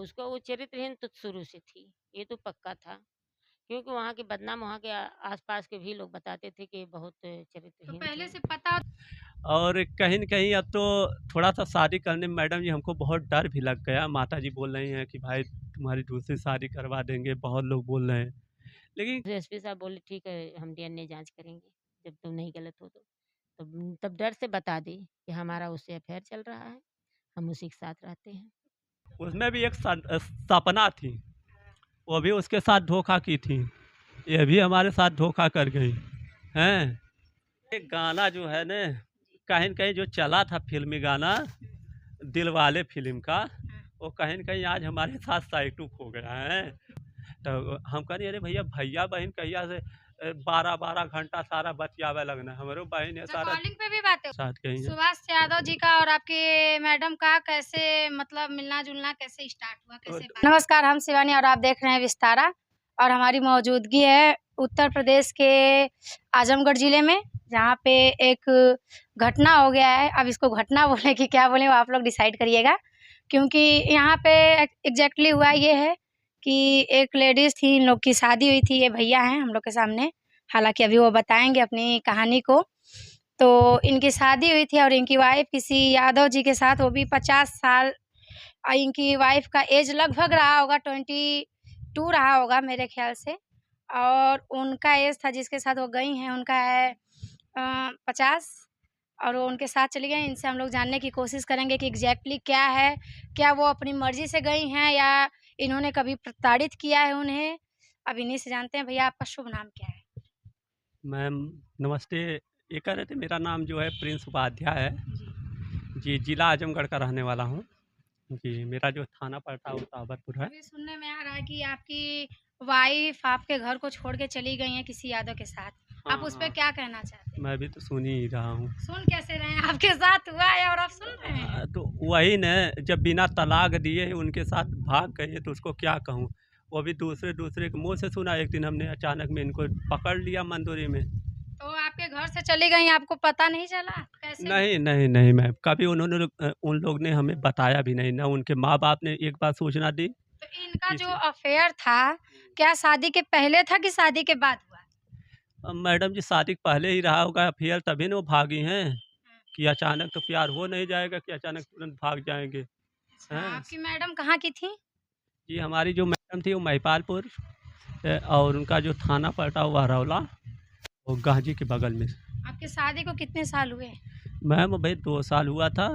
उसका वो चरित्रहीन तो शुरू से थी, ये तो पक्का था। क्योंकि वहाँ के बदनाम वहाँ के आस-पास के भी लोग बताते थे कि बहुत तो चरित्रहीन पहले थी। से पता। और कहीं न कहीं अब तो थोड़ा-सा शादी करने में मैडम जी हमको बहुत डर भी लग गया। माताजी बोल रही हैं कि भाई तुम्हारी दूसरी शादी करवा देंगे, बहुत लोग बोल रहे हैं। लेकिन फिर एसपी साहब बोले ठीक है हम डीएनए जाँच करेंगे, जब तुम नहीं गलत हो तो। तब डर से बता दी कि हमारा उससे अफ़ेयर चल रहा है, हम उसी के साथ रहते हैं। उसमें भी एक सपना थी, वो भी उसके साथ धोखा की थी। ये भी हमारे साथ धोखा कर गई, हैं? एक गाना जो है ना, कहीं न कहीं जो चला था फ़िल्मी गाना, दिलवाले फ़िल्म का, वो कहीं न कहीं आज हमारे साथ साइटूक हो गया है। तो हम कह रहे अरे भैया भैया-बहिन कहिया से 12-12 घंटा सारा बतियावे लगना, हमरो बहिन है अच्छा, सारा कॉलिंग पे भी बातें। साथ कहीं है। सुभाष यादव जी का और आपके मैडम का कैसे मतलब मिलना-जुलना कैसे स्टार्ट हुआ? और कैसे बात? नमस्कार, हम शिवानी और आप देख रहे हैं विस्तारा और हमारी मौजूदगी है उत्तर प्रदेश के आजमगढ़ ज़िले में, जहाँ पे एक घटना हो गया है। अब इसको घटना बोलें कि क्या बोलें वो आप लोग डिसाइड करिएगा। क्योंकि यहाँ पे एग्ज़ैक्टली हुआ ये है कि एक लेडीज़ थी, इन लोग की शादी हुई थी, ये भैया हैं हम लोग के सामने। हालाँकि अभी वो बताएँगे अपनी कहानी को। तो इनकी शादी हुई थी और इनकी वाइफ़ किसी यादव जी के साथ, वो भी 50 साल। इनकी वाइफ़ का एज लगभग रहा होगा 22 रहा होगा मेरे ख़्याल से, और उनका एज था जिसके साथ वो गई हैं, उनका है 50, और वो उनके साथ चली गई। इनसे हम लोग जानने की कोशिश करेंगे कि एग्ज़ैक्टली क्या है? क्या वो अपनी मर्ज़ी से गई हैं या इन्होंने कभी प्रताड़ित किया है उन्हें? अब इन्हीं से जानते हैं। भैया आपका शुभ नाम क्या है? मैम नमस्ते, ये कह रहे थे मेरा नाम जो है प्रिंस उपाध्याय है। जी, ज़िला आज़मगढ़ का रहने वाला हूँ। जी, मेरा जो थाना पड़ता है वो ताबरपुर है। अभी सुनने में आ रहा है कि आपकी वाइफ़ आपके घर को छोड़ के चली गई हैं किसी यादव के साथ। आप हाँ, उस पे हाँ, क्या कहना चाहते हैं? मैं भी तो सुन ही रहा हूँ। सुन कैसे रहे हैं? आपके साथ हुआ है और आप सुन रहे हैं? तो वही न, जब बिना तलाक दिए उनके साथ भाग गई है तो उसको क्या कहूँ? वो भी दूसरे के मुँह से सुना। एक दिन हमने अचानक में इनको पकड़ लिया मंदोरी में। तो आपके घर से चली गई, आपको पता नहीं चला? कैसे? नहीं, नहीं, नहीं मैम, कभी उन्होंने उन लोग ने हमें बताया भी नहीं, ना उनके माँ-बाप ने एक बार सूचना दी, तो इनका जो किसी अफ़ेयर था, क्या शादी के पहले था कि शादी के बाद हुआ? मैडम जी शादी के पहले ही रहा होगा अफ़ेयर, तभी ना वो भागी हैं, हुँ। कि अचानक तो प्यार हो नहीं जाएगा कि अचानक तुरंत भाग जाएँगे, अच्छा, हैं? आपकी मैडम कहाँ की थीं? जी, हमारी जो मैडम थी वो महिपालपुर और उनका जो थाना पड़ता है वो हरौला, वो गाजी के बगल में। आपकी शादी को कितने साल हुए? मैम भई 2 साल हुआ था,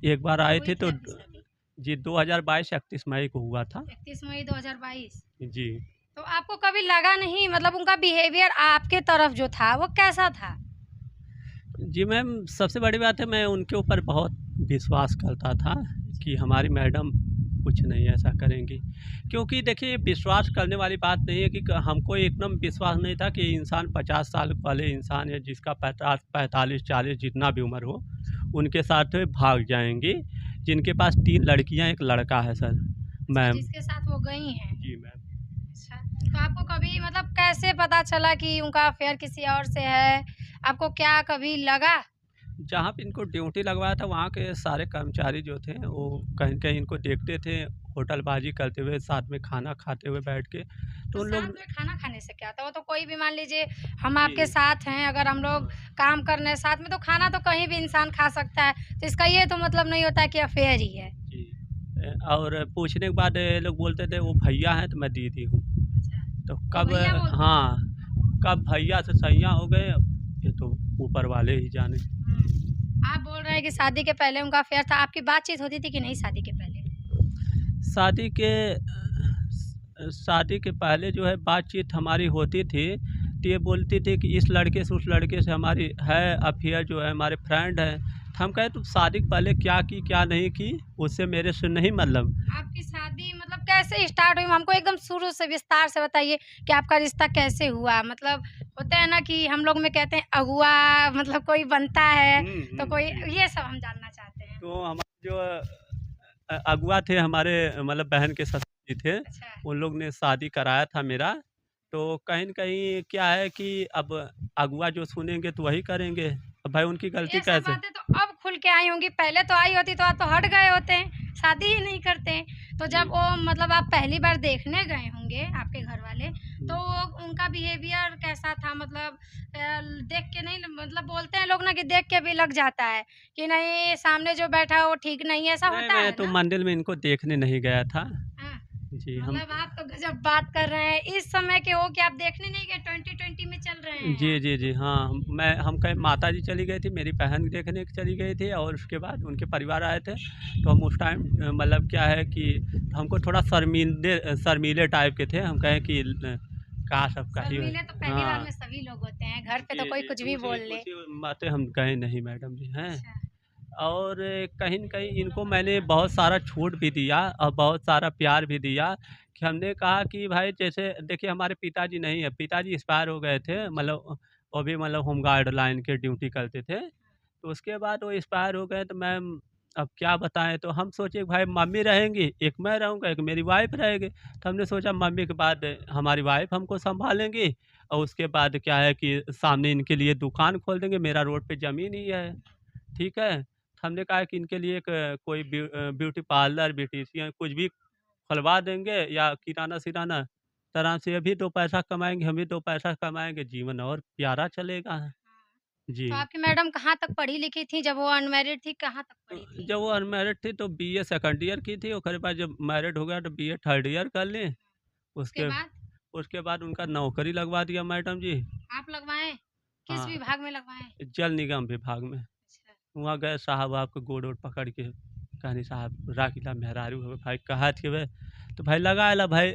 एक बार कब आए हुई थे थी तो आपकी शादी? जी 2022 31 मई को हुआ था। 31 मई 2022। जी। तो आपको कभी लगा नहीं, मतलब उनका बिहेवियर आपके तरफ जो था वो कैसा था? जी मैम, सबसे बड़ी बात है मैं उनके ऊपर बहुत विश्वास करता था कि हमारी मैडम कुछ नहीं ऐसा करेंगी। क्योंकि देखिए विश्वास करने वाली बात नहीं है कि हमको एकदम विश्वास नहीं था कि इंसान 50 साल वाले इंसान है जिसका 50 45 40 जितना भी उम्र हो, उनके साथ भाग जाएँगी। जिनके पास 3 लड़कियाँ, 1 लड़का है सर, अच्छा, मैम। जिसके साथ वो गई हैं। जी मैम। अच्छा, तो आपको कभी मतलब कैसे पता चला कि उनका अफ़ेयर किसी और से है? आपको क्या कभी लगा? जहाँ पे इनको ड्यूटी लगवाया था वहाँ के सारे कर्मचारी जो थे वो कहीं न कहीं इनको देखते थे होटलबाजी करते हुए, साथ में खाना खाते हुए बैठ के। तो तो उन साथ लोग में खाना खाने से क्या होता है? वो तो कोई भी मान लीजिए हम आपके जी, साथ हैं, अगर हम लोग हाँ, काम कर रहे हैं साथ में, तो खाना तो कहीं भी इंसान खा सकता है। तो इसका ये तो मतलब नहीं होता है कि अफ़ेयर ही है। जी। और पूछने के बाद ये लोग बोलते थे वो भैया हैं तो मैं दीदी हूँ। अच्छा, तो तो कब भैया बोलते थे। हाँ, कब भैया से सैयां हो गए ये तो ऊपर वाले ही जाने। आप बोल रहे हैं कि शादी के पहले उनका अफ़ेयर था, आपकी बातचीत होती थी कि नहीं शादी के पहले? शादी के शादी के पहले जो है बातचीत हमारी होती थी, तो ये बोलती थी कि इस लड़के से उस लड़के से हमारी है अफ़ेयर जो है हमारे फ्रेंड हैं। तो हम कहे तुम शादी के पहले क्या की क्या नहीं की उससे मेरे से नहीं मतलब। आपकी शादी मतलब कैसे स्टार्ट हुई? हमको एकदम शुरू से विस्तार से बताइए कि आपका रिश्ता कैसे हुआ? मतलब होता है ना कि हम लोग में कहते हैं अगुआ, मतलब कोई बनता है, तो कोई जी। ये सब हम जानना चाहते हैं। तो हमारे जो अगुआ थे हमारे मतलब बहन के ससुर जी थे, अच्छा, उन लोग ने शादी कराया था मेरा। तो कहीं न कहीं क्या है कि अब अगुआ जो सुनेंगे तो वही करेंगे। अब भाई उनकी तो गलती ये सब कैसे? बातें तो अब खुल के आई होंगी, पहले तो आई होती तो आप तो हट गए होते हैं। शादी ही नहीं करते हैं। तो जब वो मतलब आप पहली बार देखने गए होंगे आपके घर वाले, तो उनका बिहेवियर कैसा था? मतलब देख के नहीं, मतलब बोलते हैं लोग ना कि देख के भी लग जाता है कि नहीं सामने जो बैठा है वो ठीक नहीं है, ऐसा नहीं, होता मैं है तो ना? मंदिर में इनको देखने नहीं गया था। हाँ, जी, हम मतलब आप तो गजब बात कर रहे हैं। इस समय के हो कि आप देखने नहीं गए, 2020 में चल रहे हैं जी, आप। जी, जी, हाँ, हम कहीं माताजी चली गई थी, मेरी बहन देखने चली गई थी और उसके बाद उनके परिवार आए थे। तो हम उस टाइम मतलब क्या है कि हमको थोड़ा शर्मीले टाइप के थे। हम कहें कि काश अब कहीं शर्मीले तो पहली बार हाँ, में सभी लोग होते हैं, घर पे तो जी, कोई जी, कुछ तो भी उसी बोल ले। उसी बातें हम गए नहीं मैडम जी, हैं। अच्छा। और कहीं न कहीं इनको मैंने बहुत सारा छूट भी दिया और बहुत सारा प्यार भी दिया कि हमने कहा कि भाई जैसे देखिए हमारे पिताजी नहीं है, पिताजी एक्सपायर हो गए थे मतलब वो भी मतलब होमगार्ड लाइन के ड्यूटी करते थे। तो उसके बाद वो एक्सपायर हो गए तो मैम अब क्या बताएँ तो हम सोचे कि भाई मम्मी रहेंगी, एक मैं रहूँगा, एक मेरी वाइफ़ रहेगी। तो हमने सोचा मम्मी के बाद हमारी वाइफ़ हमको सँभालेंगी और उसके बाद क्या है कि सामने इनके लिए दुकान खोल देंगे, मेरा रोड पे ज़मीन ही है, ठीक है? हमने कहा कि इनके लिए एक कोई ब्यूटी पार्लर, ब्यूटीशियन कुछ भी खुलवा देंगे या किराना-सिराना, तो आराम से ये भी 2 पैसा कमाएँगे, हम भी 2 पैसा कमाएँगे, जीवन और प्यारा चलेगा। जी। तो आपकी मैडम कहाँ तक पढ़ी लिखी थी जब वो अनमैरिड थी, कहाँ तक पढ़ी थी? जब वो अनमैरिड थी तो बीए सेकंड ईयर की थी, ओकरे बाद जब मैरिड हो गया तो बीए थर्ड ईयर कर ली। उसके उसके बाद उसके बाद उनका नौकरी लगवा दिया मैडम जी। आप लगवाएँ? किस हाँ, विभाग में लगवाएँ? जल निगम विभाग में। अच्छा। वहाँ गए साहब आपके गोड़-वोड़ पकड़ के कहनी साहब राखिला मेहरारू हवे भाई कहत हवे तो भाई लगा एला भाई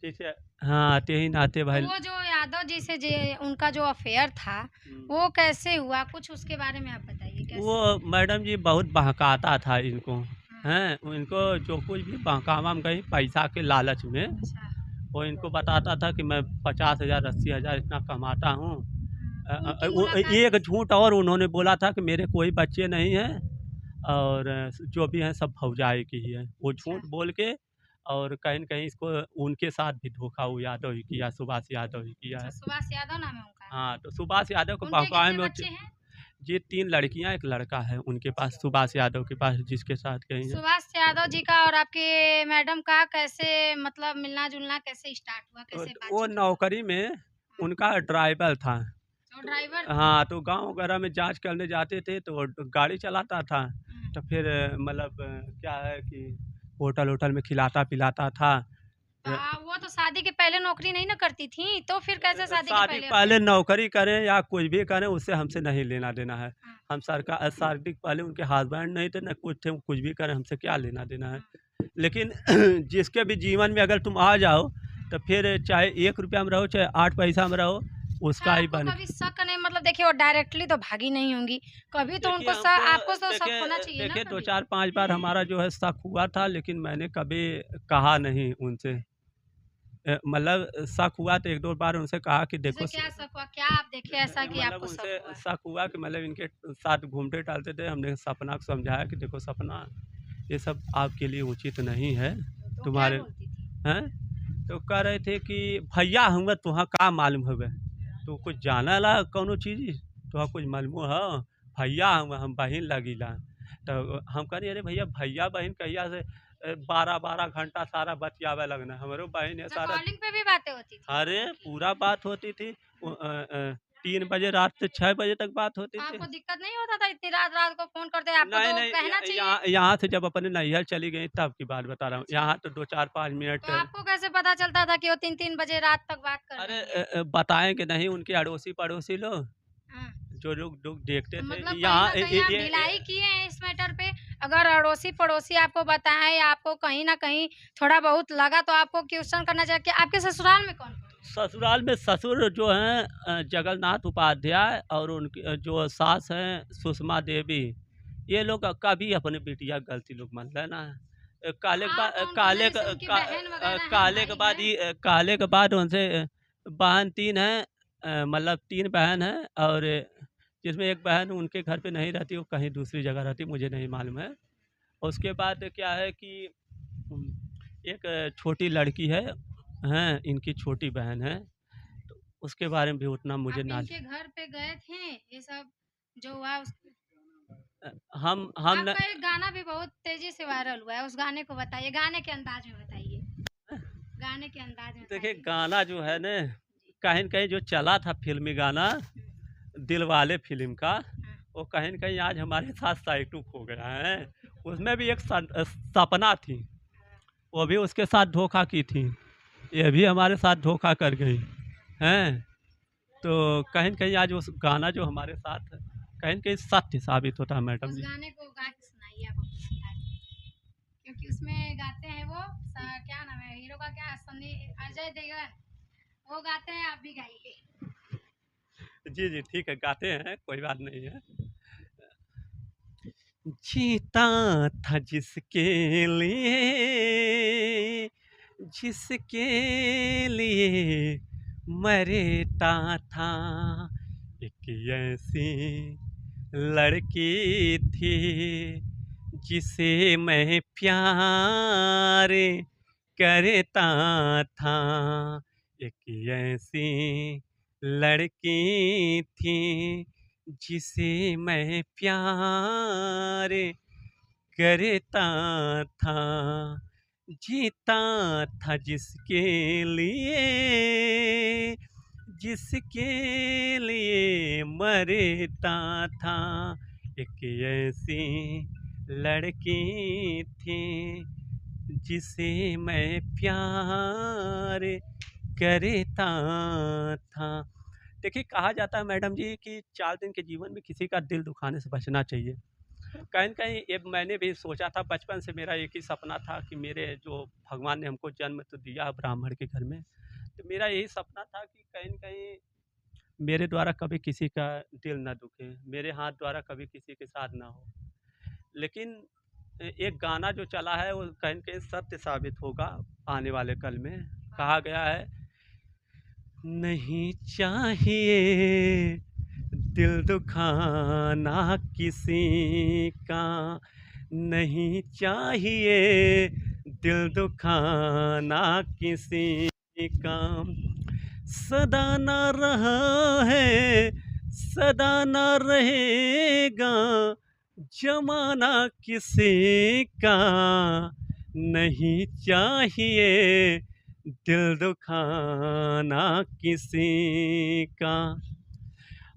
जैसे हाँ, तेही नाते तो भाई वो जो यादव जी से जे उनका जो अफ़ेयर था, हुँ। वो कैसे हुआ? कुछ उसके बारे में आप बताइए कैसे वो हुआ? मैडम जी बहुत बहकाता था इनको, हाँ, हैं? इनको जो कुछ भी बहकावा में कहीं पैसा के लालच में, अच्छा। वो इनको बताता था कि मैं 50,000 80,000 इतना कमाता हूँ। उनकी वो मुलाकात एक झूठ और उन्होंने बोला था कि मेरे कोई बच्चे नहीं हैं और जो भी हैं सब भौजाई की ही हैं। वो अच्छा, झूठ बोल के और कहीं न कहीं इसको उनके साथ भी धोखा वो यादव ही किया, सुभाष यादव ही किया अच्छा है। सुभाष यादव नाम है उनका। हाँ, तो सुभाष यादव को उनके बहकावे कितने में वो बच्चे हैं? जी 3 लड़कियाँ, 1 लड़का है उनके पास, सुभाष यादव के पास जिसके साथ गई हैं। सुभाष यादव जी का और आपके मैडम का कैसे मतलब मिलना-जुलना कैसे स्टार्ट हुआ? कैसे वो बातचीत हुआ? नौकरी में हाँ, उनका ड्राइवर था। वो तो ड्राइवर थे। हाँ, तो गाँव वगैरह में जाँच करने जाते थे तो वो गाड़ी चलाता था। हुँ, तो फिर मतलब क्या है कि होटल-वोटल में खिलाता-पिलाता था। तो वो तो शादी के पहले नौकरी नहीं ना करती थीं, तो फिर कैसे शादी के शादी के पहले अफ़ेयर पहले हुआ? नौकरी करें या कुछ भी करें उससे हमसे नहीं लेना-देना है। हाँ, हम शादी के पहले उनके हस्बैंड नहीं थे, ना कुछ थे, वो कुछ भी करें हमसे क्या लेना-देना है। हाँ, लेकिन जिसके भी जीवन में अगर तुम आ जाओ, तो फिर चाहे ₹1 में रहो, चाहे 8 पैसा में रहो, अच्छा उसका ही आपको बन कभी शक नहीं मतलब देखिए वो डायरेक्टली तो भागी नहीं होंगी, कभी तो देखिए उनको श हमको आपको तो शक होना चाहिए ना देखिए कभी? 2-4-5 बार हमारा जो है शक हुआ था, लेकिन मैंने कभी कहा नहीं उनसे। मतलब शक हुआ तो 1-2 बार उनसे कहा कि जैसे देखो क्या शक हुआ? क्या आप देखे ऐसा कि मतलब आपको शक उनसे हुआ? शक हुआ कि मतलब इनके साथ घूमते-टहलते थे। हमने सपना को समझाया कि देखो सपना, ये सब आपके लिए उचित नहीं है। तो क्या तुम्हारे बोलती थी? हैं? तो कह रहे थे कि भैया हउवे तुहा का मालूम हउवे? तू कुछ जानेला कौनो चीज़? तुहा कुछ मालूमो ह? भैया हउवे हम बहिन लगिला। तो हम कहनी अरे भैया भैया-बहिन कहिया से 12-12 घंटा सारा बतियावे लगना। हमरो बहिन है अच्छा सारा कॉलिंग पे भी बातें होती थी आप अरे! लोगों की? पूरा बात होती थी। 3 बजे रात से 6 बजे तक बात होती तो थी। आपको दिक्कत नहीं होता था इतनी रात-रात को फ़ोन करते? आपको नहीं, तो नहीं कहना चाहिए। यहाँ यहाँ से जब अपने नैहर चली गई तब की बात बता रहा हूँ। अच्छा, यहाँ तो 2 4-5 तो मिनट आपको कैसे पता चलता था कि वो 3-3 बजे रात तक बात कर अरे रही हैं? बताएँगे नहीं उनके अड़ोसी-पड़ोसी लोग, हाँ, जो लोग लोग देखते तो थे। मतलब कहीं यहाँ न कहीं आप ढिलाई किए हैं इस मैटर पे? अगर अड़ोसी-पड़ोसी आपको बताएँ या आपको कहीं न कहीं थोड़ा बहुत लगा तो आपको क्वेश्चन करना चाहिए कि आपके ससुराल में कौन-कौन है? ससुराल में ससुर जो हैं जगन्नाथ उपाध्याय और उनकी जो सास हैं सुषमा देवी, ये लोग कभी अपने बिटिया के गलती लोग मान लेना है। और कौन-कौन है? जैसे उनकी बहन वगैरह हैं, भाई हैं? काले के बाद उनसे बहन 3 हैं मतलब 3 बहन हैं और जिसमें एक बहन उनके घर पे नहीं रहती, वो कहीं दूसरी जगह रहती, मुझे नहीं मालूम है। उसके बाद क्या है कि उम, एक छोटी लड़की है, हैं, इनकी छोटी बहन है, तो उसके बारे में भी उतना मुझे आप नाज इनके घर पे गए थे? ये सब जो हुआ उस हम न आपका एक गाना भी बहुत तेजी से वायरल हुआ है, उस गाने को बताइए, गाने के अंदाज में बताइए, गाने के अंदाज में देखिए बताइए। गाना जो है ना कहीं न कहीं जो चला था फ़िल्मी गाना दिलवाले फ़िल्म का, वो कहीं न कहीं आज हमारे साथ साइटूक हो गया है। उसमें भी एक सपना थी, वो भी उसके साथ धोखा की थी, ये भी हमारे साथ धोखा कर गई, हैं? तो कहीं न कहीं आज उस गाना जो हमारे साथ कहीं न कहीं सत्य साबित होता है मैडम उस जी। गाने को गा के सुनाइए आप अपने अंदाज में, क्योंकि उसमें गाते हैं वो क्या नाम है हीरो का, क्या सनी अजय देवगन, वो गाते हैं, आप भी गाइए। जी, जी, ठीक है, गाते हैं, कोई बात नहीं है। जीता था जिसके लिए मरता था। एक ऐसी लड़की थी जिसे मैं प्यार करता था। एक ऐसी लड़की थी जिसे मैं प्यार करता था। जीता था जिसके लिए मरता था। एक ऐसी लड़की थी जिसे मैं प्यार करता था। देखिए कहा जाता है मैडम जी कि 4 दिन के जीवन में किसी का दिल दुखाने से बचना चाहिए। कहीं न कहीं ये मैंने भी सोचा था, बचपन से मेरा एक ही सपना था कि मेरे जो भगवान ने हमको जन्म तो दिया ब्राह्मण के घर में, तो मेरा यही सपना था कि कहीं न कहीं मेरे द्वारा कभी किसी का दिल ना दुखे, मेरे हाथ द्वारा कभी किसी के साथ ना हो। लेकिन एक गाना जो चला है वो कहीं न कहीं सत्य साबित होगा आने वाले कल में। कहा गया है, नहीं चाहिए दिल दुखाना किसी का, नहीं चाहिए दिल दुखाना किसी का। सदा ना रहा है, सदा ना रहेगा ज़माना किसी का। नहीं चाहिए दिल दुखाना किसी का।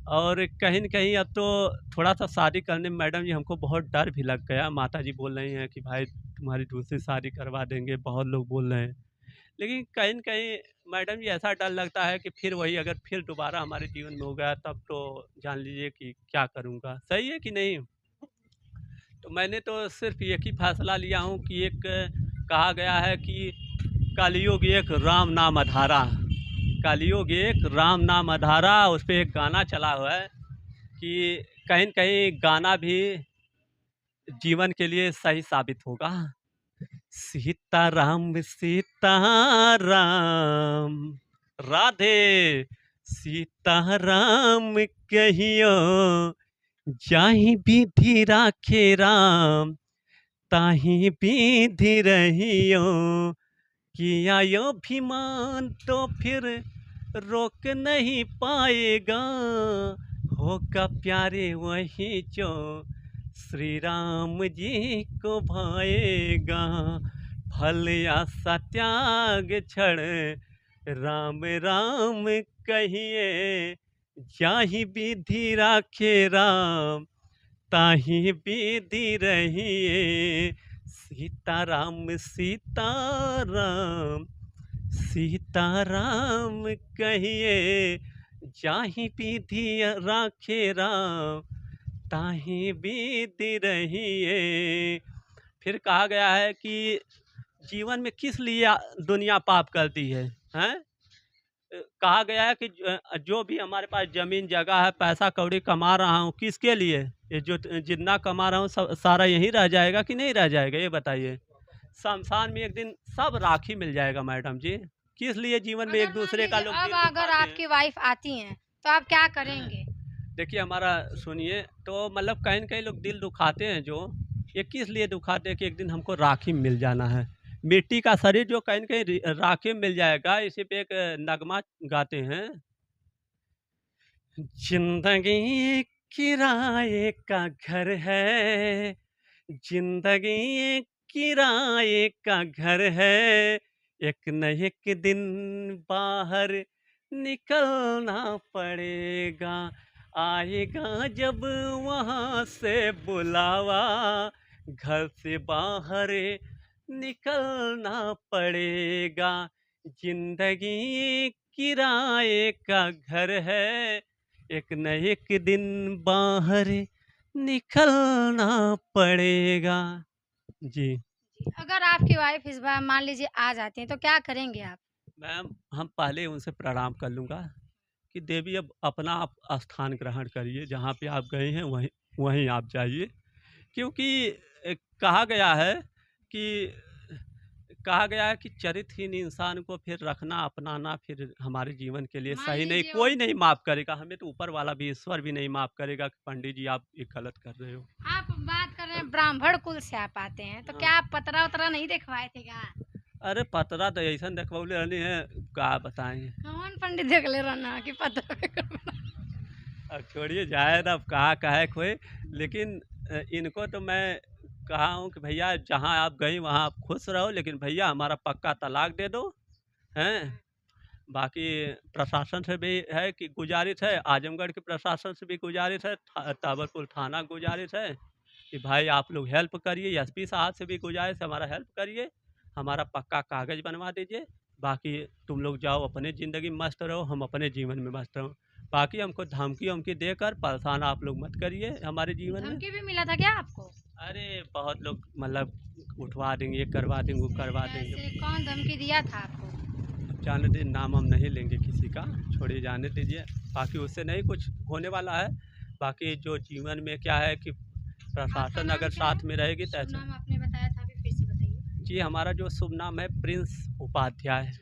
और कहीं न कहीं अब तो थोड़ा-सा शादी करने में मैडम जी हमको बहुत डर भी लग गया। माताजी बोल रही हैं कि भाई तुम्हारी दूसरी शादी करवा देंगे, बहुत लोग बोल रहे हैं। लेकिन कहीं न कहीं मैडम जी ऐसा डर लगता है कि फिर वही अगर फिर दोबारा हमारे जीवन में हो गया तब तो जान लीजिए कि क्या करूँगा। सही है कि नहीं? तो मैंने तो सिर्फ़ एक ही फ़ैसला लिया हूँ कि एक कहा गया है कि कलयुग एक राम नाम अधारा, कलयुग एक राम नाम अधारा, उस पे एक गाना चला हुआ है कि कहीं न कहीं गाना भी जीवन के लिए सही साबित होगा। सीताराम सीताराम राधे सीताराम कहियो जाहि विधि राखे राम ताहि विधि रहियो किया यो अभिमान तो फिर रोक नहीं पाएगा होगा प्यारे वही जो श्री राम जी को भाएगा फल आशा त्याग छड़ राम राम कहिए जाहि विधि राखे राम ताहि विधि रहिए सीताराम सीताराम सीताराम कहिए जाहि विधि राखे राम ताहि विधि रहिए। फिर कहा गया है कि जीवन में किस लिए दुनिया पाप करती है, हैं? कहा गया है कि जो भी हमारे पास ज़मीन जगह है, पैसा कौड़ी कमा रहा हूँ, किसके लिए? ये जो जितना कमा रहा हूँ सब सारा यहीं रह जाएगा कि नहीं रह जाएगा, ये बताइए? शमशान में एक दिन सब राख ही मिल जाएगा मैडम जी। किस लिए जीवन में अगर एक मान दूसरे का लीजिए लोग अब दिल अगर दुखाते हैं? आपकी वाइफ आती हैं, तो आप क्या करेंगे? देखिए हमारा सुनिए, तो मतलब कहीं न कहीं लोग दिल दुखाते हैं जो, ये किस लिए दुखाते हैं कि एक दिन हमको राखी में मिल जाना है। मिट्टी का शरीर जो कहीं न कहीं राखी में मिल जाएगा, इसी पे एक नगमा गाते हैं। जिंदगी किराए का घर है, जिंदगी एक किराए का घर है। एक न एक दिन बाहर निकलना पड़ेगा, आएगा जब वहाँ से बुलावा, घर से बाहर निकलना पड़ेगा। जिंदगी एक किराए का घर है, एक न एक दिन बाहर निकलना पड़ेगा। जी। अगर आपकी वाइफ इस बार मान लीजिए आ जाती हैं तो क्या करेंगे आप? मैम, हम पहले उनसे प्रणाम कर लूँगा कि देवी अब अपना आप स्थान ग्रहण करिए, जहाँ पे आप गए हैं वहीं वहीं आप जाइए। क्योंकि कहा गया है कि चरित्रहीन इंसान को फिर रखना, अपनाना फिर हमारे जीवन के लिए मान सही नहीं, लीजिए कोई नहीं माफ़ करेगा। हमें तो ऊपर वाला भी, ईश्वर भी नहीं माफ़ करेगा कि पंडित जी आप ये गलत कर रहे हो। आप बात कर रहे हैं ब्राह्मण कुल से आप आते हैं, तो हाँ। क्या आप पतरा-वतरा नहीं दिखवाए थे क्या? अरे पतरा तो ऐसन देखवौले रहनी है, का बताएँ। कौन पंडित देखले रहना कि पतरा अब छोड़िए जाए ना, अब कहाँ कहे कोई। लेकिन इनको तो मैं कहा हूँ कि भैया जहाँ आप गई वहाँ आप खुश रहो, लेकिन भैया हमारा पक्का तलाक दे दो, हैं। बाकी प्रशासन से भी है कि गुजारिश है, आजमगढ़ के प्रशासन से भी गुजारिश है, ताबरपुर थाना गुजारिश है कि भाई आप लोग हेल्प करिए। एसपी साहब से भी गुजारिश है, हमारा हेल्प करिए, हमारा पक्का कागज़ बनवा दीजिए। बाकी तुम लोग जाओ अपने ज़िंदगी में मस्त रहो, हम अपने जीवन में मस्त रहो। बाकी हमको धमकी-वमकी देकर परेशान आप लोग मत करिए हमारे जीवन में। धमकी भी मिला था क्या आपको? अरे बहुत लोग मतलब उठवा देंगे, ये करवा देंगे, वो करवा देंगे। कैसे कौन धमकी दिया था आपको? अब जाने दीजिए, नाम हम नहीं लेंगे किसी का, छोड़िए जाने दीजिए। बाकी उससे नहीं कुछ होने वाला है। बाकी जो जीवन में क्या है कि आपका प्रशासन नाम अगर क्या साथ है? में रहेगी तो शुभ ऐसा। नाम आपने बताया था, अभी फिर से बताइए। जी, हमारा जो शुभ नाम है प्रिंस उपाध्याय।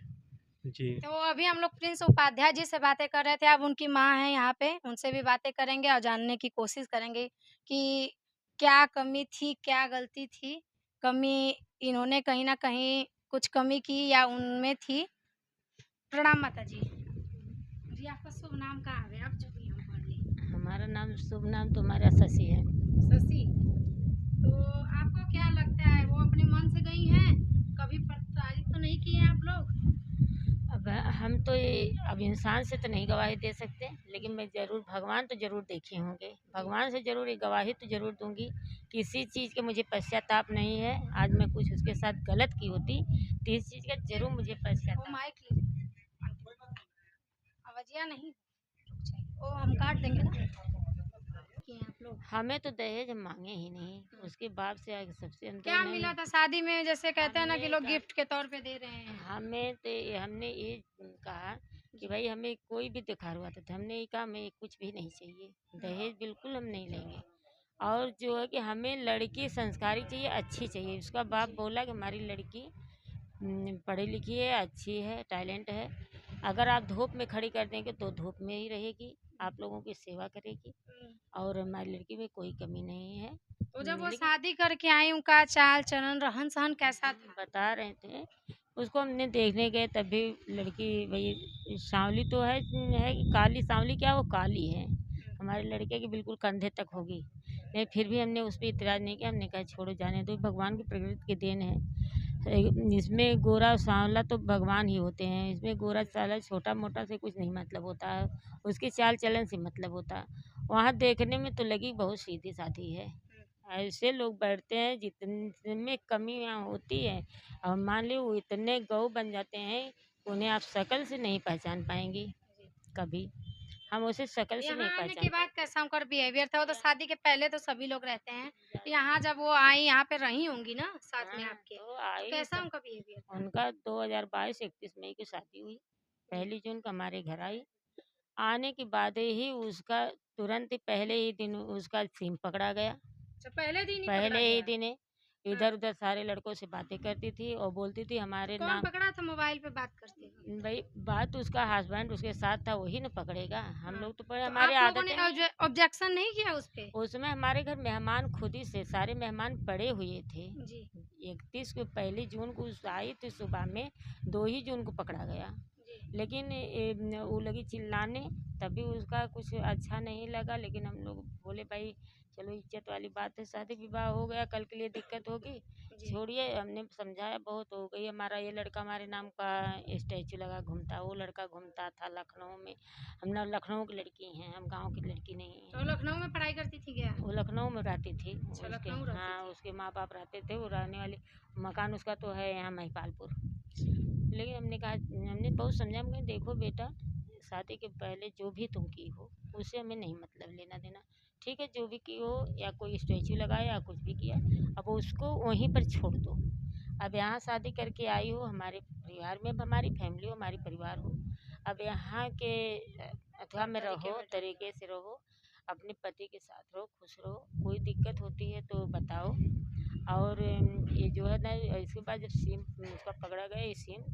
जी। तो अभी हम लोग प्रिंस उपाध्याय जी से बातें कर रहे थे, अब उनकी माँ हैं यहाँ पे, उनसे भी बातें करेंगे और जानने की कोशिश करेंगे कि क्या कमी थी, क्या गलती थी? कमी इन्होंने कहीं न कहीं कुछ कमी की या उनमें थी? प्रणाम माताजी। जी, आपका शुभ नाम का आवे? आप जो भी हम पढ़ लें। हमारा नाम, शुभ नाम तो हमारा शशि है। शशि, तो आपको क्या लगता है वो अपने मन से गई हैं? कभी प्रताड़ित तो नहीं किए हैं आप लोग? अब हम तो ये अब इंसान से तो नहीं गवाही दे सकते, लेकिन मैं ज़रूर, भगवान तो ज़रूर देखे होंगे, भगवान से ज़रूर एक गवाही तो ज़रूर दूँगी। किसी चीज़ के मुझे पश्चाताप नहीं है। आज मैं कुछ उसके साथ गलत की होती तो इस चीज़ का ज़रूर मुझे वो पश्चाताप। माइक ले लें। आवाज़िया नहीं वो हम काट देंगे ना किए आप लोग। हमें तो दहेज हम माँगे ही नहीं, उसके बाप से आगे सबसे हम तो क्या नहीं। मिला था शादी में, जैसे कहते हैं ना कि हमने लोग कहा, गिफ्ट के तौर पे दे रहे हैं? हमने ये कहा कि भाई हमें कोई भी त्योहार हुआ था, हमने ये कहा हमें कुछ भी नहीं चाहिए, दहेज बिल्कुल हम नहीं लेंगे। और जो है कि हमें लड़की संस्कारी चाहिए, अच्छी चाहिए। उसका बाप बोला कि हमारी लड़की पढ़ी लिखी है, अच्छी है, टैलेंट है। अगर आप धूप में खड़ी कर देंगे तो धूप में ही रहेगी, आप लोगों की सेवा करेगी, और हमारी लड़की में कोई कमी नहीं है। तो जब वो लेकिन शादी करके आई उनका चाल चलन रहन सहन कैसा हम था? बता रहे थे, उसको हमने देखने गए तब भी लड़की भाई सांवली तो है कि काली, सांवली क्या वो काली है, हमारे लड़के की बिल्कुल कंधे तक होगी। लेकिन फिर भी हमने उस पर इतराज़ नहीं किया, हमने कहा छोड़ो जाने दो, भगवान की प्रकृति की देन है। इसमें गोरा और सांवला तो भगवान ही होते हैं, इसमें गोरा साला छोटा मोटा से कुछ नहीं मतलब होता है, उसकी चाल चलन से मतलब होता है। वहाँ देखने में तो लगी बहुत सीधी सादी है। ऐसे लोग बैठते हैं जितने कमी यहाँ होती है, और मान ली वो इतने गौ बन जाते हैं, उन्हें आप शक्ल से नहीं पहचान पाएंगी कभी। हम उसे शक्ल से यहाँ नहीं आने पहचान के बाद पाएंगे। कैसा उनका बिहेवियर था? वो तो शादी के पहले तो सभी लोग रहते हैं, यहाँ जब वो आई यहाँ पे रही होंगी ना साथ में हाँ, आपके, तो तो आई कैसा तो उनका बिहेवियर था? उनका 2022 31 मई की शादी हुई, 1 जून को हमारे घर आई। आने के बाद ही उसका तुरंत ही पहले ही दिन उसका सिम पकड़ा गया। अच्छा, पहले दिन ही पकड़ा पहले ही गया? दिन हाँ। इधर-उधर सारे लड़कों से बातें करती थी और बोलती थी हमारे कौन नाम। पकड़ा था मोबाइल पे बात करते हुए? भाई बात उसका हस्बैंड उसके साथ था, वही ना पकड़ेगा, हम हाँ, लोग तो पड़े, तो हमारी आप लोगों आदत ने नहीं है। ऑब्जेक्शन नहीं किया उस पे? उसमें हमारे घर मेहमान खुद ही से सारे मेहमान पड़े हुए थे। जी, 31 को, 1 जून को उस आई थी सुबह में, 2 ही जून को पकड़ा गया। जी। लेकिन वो लगी चिल्लाने तब भी उसका कुछ अच्छा नहीं लगा, लेकिन हम लोग बोले भाई चलो इज्जत वाली बात है, शादी विवाह हो गया, कल के लिए दिक्कत होगी, जी। छोड़िए। हमने समझाया, बहुत हो गई। हमारा ये लड़का हमारे नाम का स्टैचू लगा घूमता, वो लड़का घूमता था लखनऊ में। हम ना लखनऊ की लड़की हैं, हम गांव की लड़की नहीं तो हैं। लखनऊ में पढ़ाई करती थी क्या? वो लखनऊ में रहती थी। अच्छा, उसके लखनऊ रहती हाँ, थी। उसके माँ बाप रहते थे, वो रहने वाली मकान उसका तो है यहाँ महिपालपुर। लेकिन हमने बहुत समझा, हम कहे देखो बेटा, शादी के पहले जो भी तुम की हो उससे हमें नहीं मतलब लेना देना, ठीक है, जो भी की हो, या कोई स्टैचू लगाया या कुछ भी किया, अब उसको वहीं पर छोड़ दो। अब यहाँ शादी करके आई हो, हमारे परिवार में हमारी फैमिली हो, हमारी परिवार हो, अब यहाँ के अथवा में तरीके रहो, में ढंग तरीके से रहो, अपने पति के साथ रहो, खुश रहो। कोई दिक्कत होती है तो बताओ। और ये जो है ना, इसके बाद जब सिम उसका पकड़ा गया, ये सिम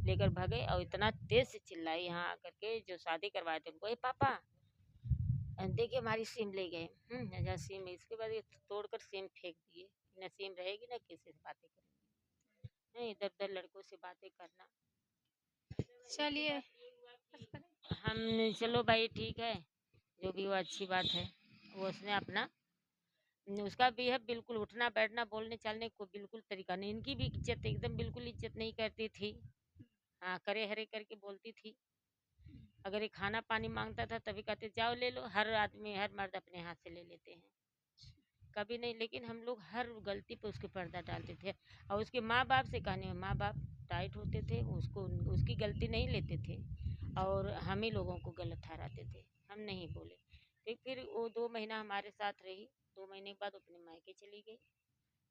लेकर भागे और इतना तेज से चिल्लाई यहाँ आकर के, जो शादी करवाए थे उनको, ए पापा देखिए हमारी सिम ले गए। अच्छा सिम, इसके बाद ये तोड़कर सिम फेंक दिए। न सिम रहेगी न किसी से बातें करेंगे, नहीं इधर उधर लड़कों से बातें करना। इसके चलिए। बाद ये हुआ कि हम चलो भाई ठीक है, जो भी हुआ अच्छी बात है। वो उसने अपना उसका भी है, बिल्कुल उठना बैठना बोलने चालने को बिल्कुल तरीका नहीं। इनकी भी इज्जत एकदम बिल्कुल इज्जत नहीं करती थी। हाँ, करे हरे करके बोलती थी। अगर ये खाना पानी मांगता था तभी कहते जाओ ले लो। हर आदमी हर मर्द अपने हाथ से ले लेते हैं, कभी नहीं। लेकिन हम लोग हर गलती पे उसके पर्दा डालते थे। और उसके माँ बाप से कहने में माँ बाप टाइट होते थे, उसको उसकी गलती नहीं लेते थे और हम ही लोगों को गलत ठहराते थे। हम नहीं बोले। फिर वो 2 महीना हमारे साथ रही। 2 महीने के बाद अपने मायके चली गई।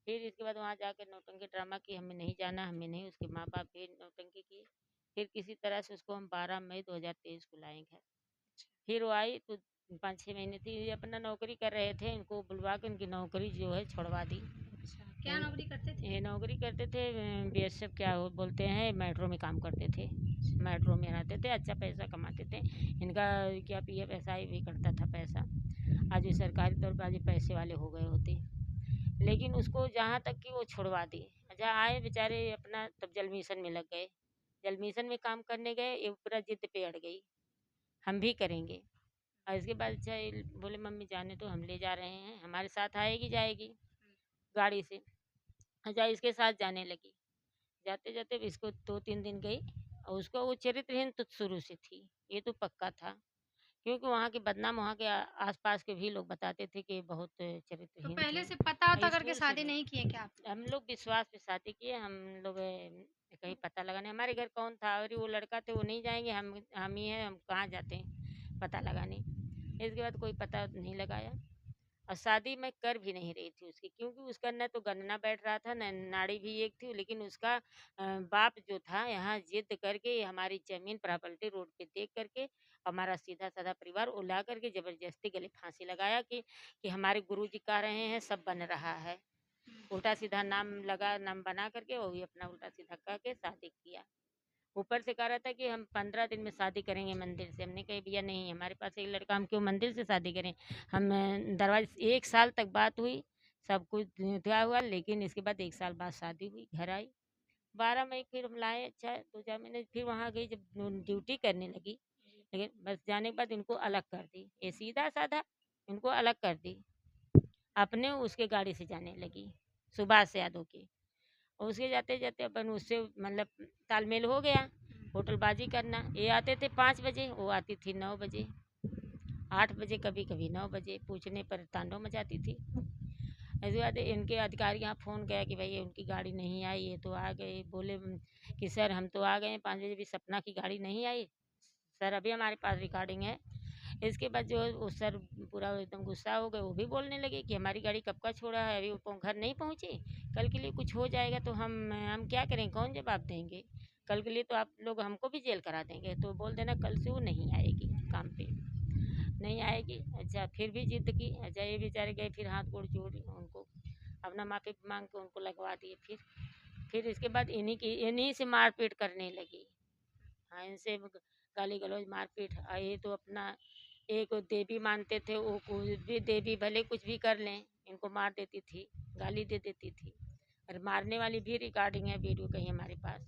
फिर इसके बाद वहाँ जाकर नौटंकी ड्रामा की, हमें नहीं जाना, हमें नहीं। उसके माँ बाप भी नौटंकी किए। फिर किसी तरह से उसको हम 12 मई 2023 को लाए घर। फिर वो आई तो 5-6 महीने थी, ये अपना नौकरी कर रहे थे, इनको बुलवा के उनकी नौकरी जो है छुड़वा दी। अच्छा, क्या नौकरी करते थे? ये नौकरी करते थे बीएसएफ, क्या वो बोलते हैं, मेट्रो में काम करते थे। मेट्रो में रहते थे, अच्छा पैसा कमाते थे। इनका क्या पीएफ एसआई भी करता था पैसा। आज ये सरकारी तौर पर आज ये पैसे वाले हो गए होते। लेकिन उसको जहाँ तक कि वो छुड़वा दी। अच्छा आए बेचारे अपना, तब जल मिशन में लग गए। जल मिशन में काम करने गए, ये पूरा जिद पे अड़ गई, हम भी करेंगे। और इसके बाद अच्छा ये बोले मम्मी जाने तो हम ले जा रहे हैं, हमारे साथ आएगी जाएगी गाड़ी से। अच्छा इसके साथ जाने लगी। जाते जाते इसको 2-3 दिन गई, और उसका वो चरित्रहीन तो शुरू से थी, ये तो पक्का था। क्योंकि वहाँ के बदनाम, वहाँ के आसपास के भी लोग बताते थे कि बहुत तो चरित्रहीन पहले थी। से पता वता करके शुरू से शादी नहीं, नहीं किए क्या आप? हम लोग विश्वास पे शादी किए। हम लोग कहीं पता लगाने, हमारे घर कौन था, और वो लड़का थे, वो नहीं जाएंगे, हम ही हैं, हम कहाँ जाते हैं पता लगाने। इसके बाद कोई पता नहीं लगाया। और शादी मैं कर भी नहीं रही थी उसकी, क्योंकि उसका न तो गन्ना बैठ रहा था, न नाड़ी भी एक थी। लेकिन उसका बाप जो था यहाँ जिद करके हमारी जमीन प्रॉपर्टी रोड पे देख करके, हमारा सीधा साधा परिवार उला करके जबरदस्ती गले फांसी लगाया कि हमारे गुरुजी कह रहे हैं सब बन रहा है। उल्टा सीधा नाम बना करके वो भी अपना उल्टा सीधा कह के शादी किया। ऊपर से कह रहा था कि हम 15 दिन में शादी करेंगे मंदिर से। हमने कहा भैया नहीं, हमारे पास एक लड़का, हम क्यों मंदिर से शादी करें। हम दरवाजे 1 साल तक बात हुई, सब कुछ दिया हुआ, लेकिन इसके बाद 1 साल बाद शादी हुई, घर आई। 12 मई फिर हम लाए। अच्छा 2-4 महीने फिर वहाँ गई, जब ड्यूटी करने लगी। लेकिन बस जाने के बाद इनको अलग कर दी, ये सीधा साधा इनको अलग कर दी। अपने उसके गाड़ी से जाने लगी, सुभाष यादव की। और उसके जाते जाते अपन उससे मतलब तालमेल हो गया, होटलबाजी करना। ये आते थे 5 बजे, वो आती थी 9 बजे, 8 बजे, कभी कभी 9 बजे। पूछने पर तांडव मचाती थी। इसके बाद इनके अधिकारी यहाँ फ़ोन किया कि भाई उनकी गाड़ी नहीं आई, ये तो आ गए। बोले कि सर हम तो आ गए 5 बजे, भी सपना की गाड़ी नहीं आई सर, अभी हमारे पास रिकॉर्डिंग है। इसके बाद जो है वो सर पूरा एकदम गुस्सा हो गए। वो भी बोलने लगे कि हमारी गाड़ी कब का छोड़ा है, अभी वो घर नहीं पहुँची। कल के लिए कुछ हो जाएगा तो हम क्या करें, कौन जवाब देंगे। कल के लिए तो आप लोग हमको भी जेल करा देंगे, तो बोल देना कल से वो नहीं आएगी काम पे, नहीं आएगी। अच्छा फिर भी जिद की। अच्छा ये बेचारे गए, फिर हाथ गोड़ जोड़ उनको अपना माफ़ी मांग के उनको लगवा दिए। फिर इसके बाद इन्हीं से मारपीट करने लगी। हाँ, इनसे गाली गलौज मारपीट। ये तो अपना एक देवी मानते थे, वो कुछ भी देवी भले कुछ भी कर लें, इनको मार देती थी, गाली दे देती थी। और मारने वाली भी रिकॉर्डिंग है, वीडियो कहीं हमारे पास,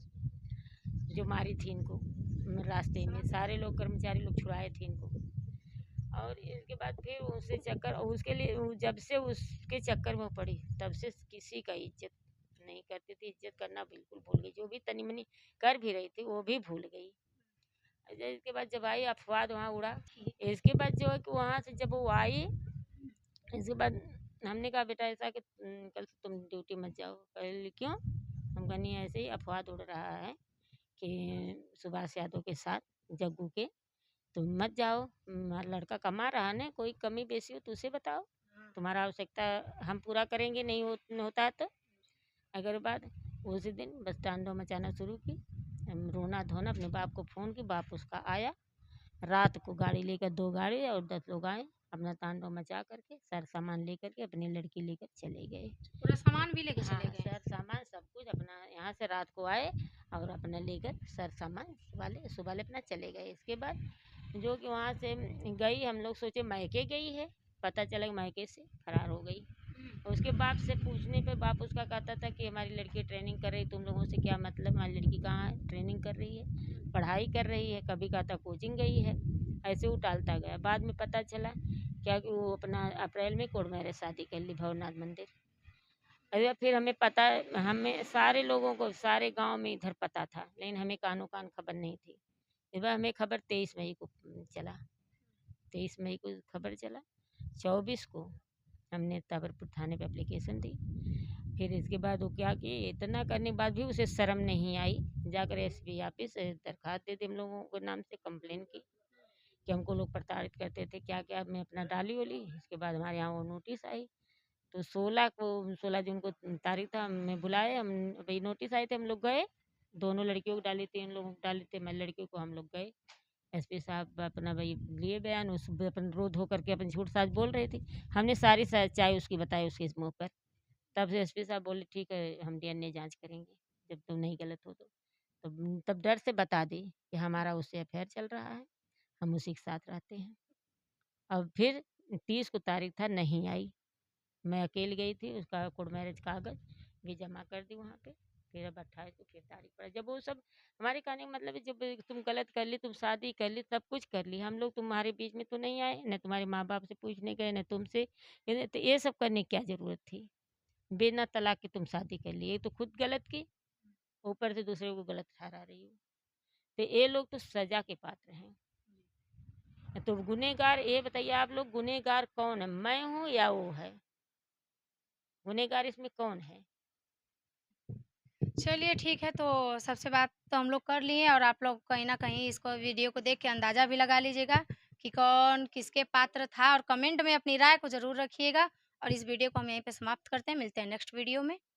जो मारी थी इनको रास्ते में। सारे लोग कर्मचारी लोग छुड़ाए थे इनको। और इसके बाद फिर उससे चक्कर, और उसके लिए जब से उसके चक्कर में पड़ी तब से किसी का इज्जत नहीं करती थी, इज्जत करना बिल्कुल भूल गई, जो भी तनी मनी कर भी रही थी वो भी भूल गई। इसके बाद जब आई अफवाह वहाँ उड़ा, इसके बाद जो है कि वहाँ से जब वो आई, इसके बाद हमने कहा बेटा ऐसा कि कल से तुम ड्यूटी मत जाओ। कल क्यों? हम कहा नहीं ऐसे ही अफवाह उड़ रहा है कि सुभाष यादव के साथ जग्गू के, तुम मत जाओ, लड़का कमा रहा है ना, कोई कमी बेसी हो तो उसे बताओ, तुम्हारा आवश्यकता हम पूरा करेंगे, नहीं होता है तो। अगर बात उसी दिन बस तांडव मचाना शुरू की, हम रोना धोना, अपने बाप को फ़ोन की, बाप उसका आया, रात को गाड़ी लेकर 2 गाड़ी और 10 लोग आए, अपना तांडव मचा करके सर सामान लेकर के अपनी लड़की लेकर चले गए। पूरा सामान भी लेके हाँ, चले गए? सर सामान सब कुछ अपना, यहाँ से रात को आए और अपना लेकर सर सामान सुबह वाले अपना चले गए। इसके बाद जो कि वहाँ से गई, हम लोग सोचे मायके गई है, पता चला कि मायके से फरार हो गई। उसके बाप से पूछने पे बाप उसका कहता था कि हमारी लड़की ट्रेनिंग कर रही, तुम लोगों से क्या मतलब, हमारी लड़की कहाँ है, ट्रेनिंग कर रही है, पढ़ाई कर रही है, कभी कहता कोचिंग गई है, ऐसे वो टालता गया। बाद में पता चला क्या कि वो अपना अप्रैल में कोर्ट मैरिज शादी कर ली भवनाथ मंदिर। अरे फिर हमें पता, हमें सारे लोगों को सारे गांव में इधर पता था, लेकिन हमें कानो कान खबर नहीं थी। इस बार हमें खबर 23 मई को चला, 23 मई को खबर चला, 24 को हमने ताबरपुर थाने पे एप्लीकेशन दी। फिर इसके बाद वो क्या कि इतना करने के बाद भी उसे शर्म नहीं आई, जाकर एसपी ऑफिस दरखास्त दे दी, हम लोगों के नाम से कंप्लेन की कि हमको लोग प्रताड़ित करते थे, क्या क्या मैं अपना डाली ओली। इसके बाद हमारे यहाँ वो नोटिस आई, तो 16 जून को तारीख था, हमें बुलाए, हम भाई नोटिस आए थे, हम लोग गए, दोनों लड़कियों को डाली थी, इन लोगों को डाली थी, मैं लड़कियों को, हम लोग गए। एसपी साहब अपना भाई लिए बयान, उस अपन रो धो करके अपन झूठ साच बोल रही थी, हमने सारी सच्चाई उसकी बताई उसके मुँह पर। तब से एसपी साहब बोले ठीक है हम डीएनए जांच करेंगे, जब तुम नहीं गलत हो तो। तब डर से बता दी कि हमारा उससे अफेयर चल रहा है, हम उसी के साथ रहते हैं। अब फिर 30 को तारीख था, नहीं आई, मैं अकेली गई थी, उसका कोर्ट मैरिज कागज़ भी जमा कर दी वहाँ पे। फिर अब 28 को फिर तारीख पड़ा, जब वो सब हमारे कहने का मतलब है, जब तुम गलत कर ली, तुम शादी कर ली, सब कुछ कर ली, हम लोग तुम्हारे बीच में तो नहीं आए, न तुम्हारे माँ बाप से पूछने गए, न तुमसे, तो ये सब करने की क्या ज़रूरत थी? बिना तलाक की तुम शादी कर ली, ये तो खुद गलत की, ऊपर से दूसरे को गलत ठहरा रही हो। तो ये लोग तो सज़ा के पात्र हैं। तो गुनहगार, ये बताइए आप लोग, गुनहगार कौन है, मैं हूँ या वो है? गुनहगार इसमें कौन है? चलिए ठीक है, तो सबसे बात तो हम लोग कर लिए, और आप लोग कहीं न कहीं इसको वीडियो को देख के अंदाज़ा भी लगा लीजिएगा कि कौन किसके पात्र था, और कमेंट में अपनी राय को ज़रूर रखिएगा। और इस वीडियो को हम यहीं पे समाप्त करते हैं, मिलते हैं नेक्स्ट वीडियो में।